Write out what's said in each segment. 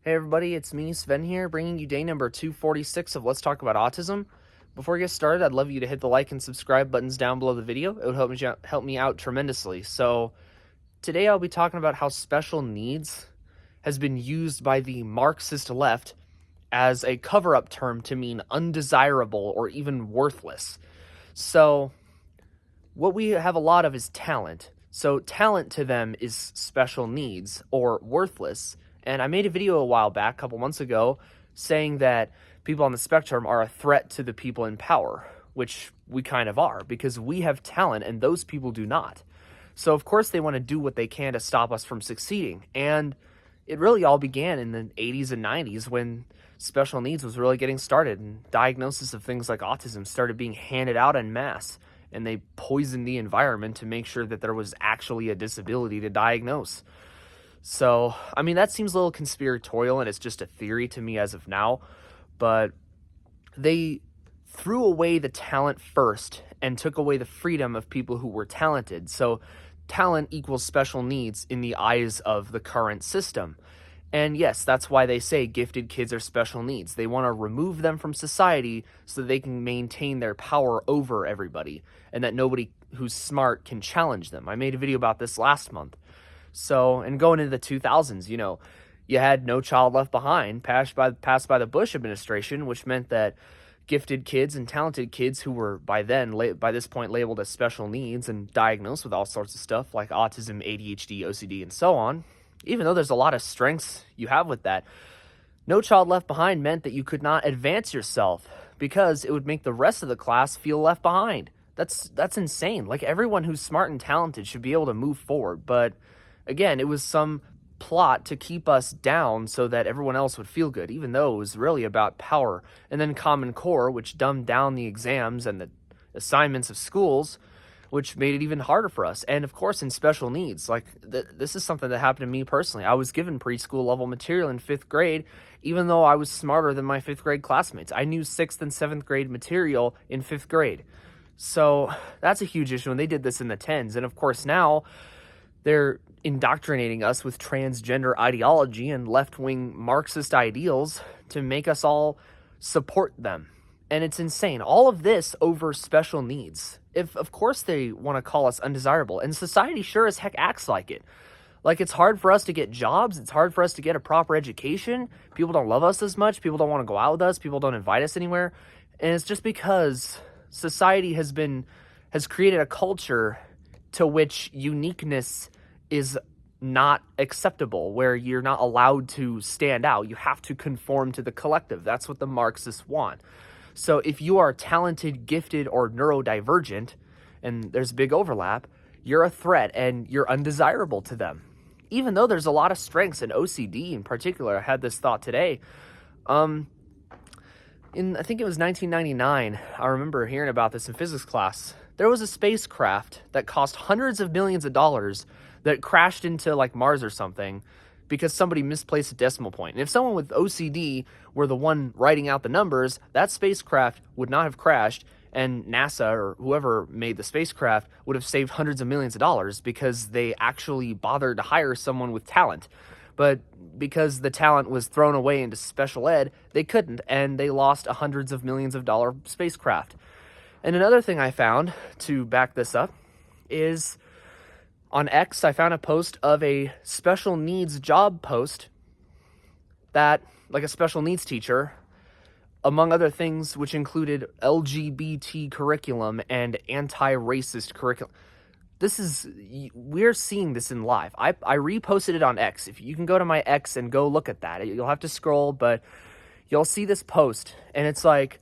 Hey everybody, it's me, Sven here, bringing you day number 246 of Let's Talk About Autism. Before we get started, I'd love you to hit the like and subscribe buttons down below the video. It would help me out tremendously. So today I'll be talking about how special needs has been used by the Marxist left as a cover-up term to mean undesirable or even worthless. So what we have a lot of is talent. So talent to them is special needs or worthless. And I made a video a while back, a couple months ago, saying that people on the spectrum are a threat to the people in power, which we kind of are, because we have talent and those people do not. So of course they want to do what they can to stop us from succeeding. And it really all began in the 80s and 90s when special needs was really getting started and diagnosis of things like autism started being handed out en masse. And they poisoned the environment to make sure that there was actually a disability to diagnose. So, I mean, that seems a little conspiratorial and it's just a theory to me as of now, but they threw away the talent first and took away the freedom of people who were talented. So talent equals special needs in the eyes of the current system. And yes, that's why they say gifted kids are special needs. They want to remove them from society so that they can maintain their power over everybody and that nobody who's smart can challenge them. I made a video about this last month. So, and going into the 2000s, you had No Child Left Behind passed by the Bush administration, which meant that gifted kids and talented kids who were by this point labeled as special needs and diagnosed with all sorts of stuff like autism, ADHD, OCD, and so on, even though there's a lot of strengths you have with that, No Child Left Behind meant that you could not advance yourself because it would make the rest of the class feel left behind. That's insane. Like, everyone who's smart and talented should be able to move forward. But again, it was some plot to keep us down so that everyone else would feel good, even though it was really about power. And then Common Core, which dumbed down the exams and the assignments of schools, which made it even harder for us. And of course, in special needs, like this is something that happened to me personally. I was given preschool level material in 5th grade, even though I was smarter than my 5th grade classmates. I knew 6th and 7th grade material in 5th grade. So that's a huge issue. And they did this in the 10s. And of course, now they're indoctrinating us with transgender ideology and left-wing Marxist ideals to make us all support them. And it's insane. All of this over special needs. Of course they want to call us undesirable, and society sure as heck acts like it. Like, it's hard for us to get jobs. It's hard for us to get a proper education. People don't love us as much. People don't want to go out with us. People don't invite us anywhere. And it's just because society has created a culture to which uniqueness is not acceptable, where you're not allowed to stand out. You have to conform to the collective. That's what the Marxists want. So if you are talented, gifted, or neurodivergent, and there's a big overlap, you're a threat and you're undesirable to them. Even though there's a lot of strengths in OCD in particular. I had this thought today. I think it was 1999, I remember hearing about this in physics class. There was a spacecraft that cost hundreds of millions of dollars that crashed into like Mars or something because somebody misplaced a decimal point. And if someone with OCD were the one writing out the numbers, that spacecraft would not have crashed, and NASA or whoever made the spacecraft would have saved hundreds of millions of dollars because they actually bothered to hire someone with talent. But because the talent was thrown away into special ed, they couldn't, and they lost a hundreds of millions of dollar spacecraft. And another thing I found to back this up is on X, I found a post of a special needs job post that, like, a special needs teacher, among other things, which included LGBT curriculum and anti-racist curriculum. We're seeing this in live. I reposted it on X. If you can go to my X and go look at that, you'll have to scroll, but you'll see this post, and it's like,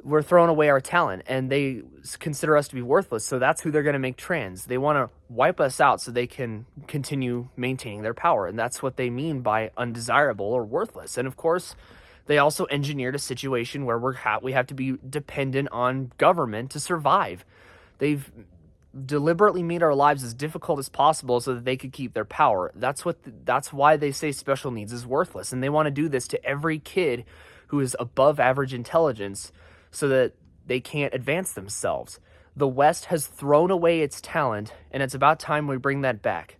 we're throwing away our talent and they consider us to be worthless. So that's who they're going to make trans. They want to wipe us out so they can continue maintaining their power. And that's what they mean by undesirable or worthless. And of course, they also engineered a situation where we have to be dependent on government to survive. They've deliberately made our lives as difficult as possible so that they could keep their power. That's why they say special needs is worthless. And they want to do this to every kid who is above average intelligence, so that they can't advance themselves. The West has thrown away its talent, and it's about time we bring that back.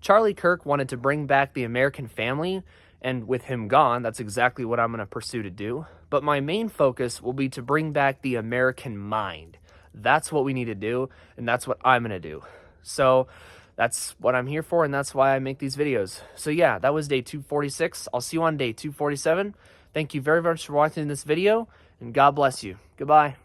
Charlie Kirk wanted to bring back the American family, And with him gone, that's exactly what I'm going to pursue to do. But my main focus will be to bring back the American mind. That's what we need to do, and that's what I'm going to do. So that's what I'm here for, and that's why I make these videos. So yeah, that was day 246. I'll see you on day 247. Thank you very much for watching this video, and God bless you. Goodbye.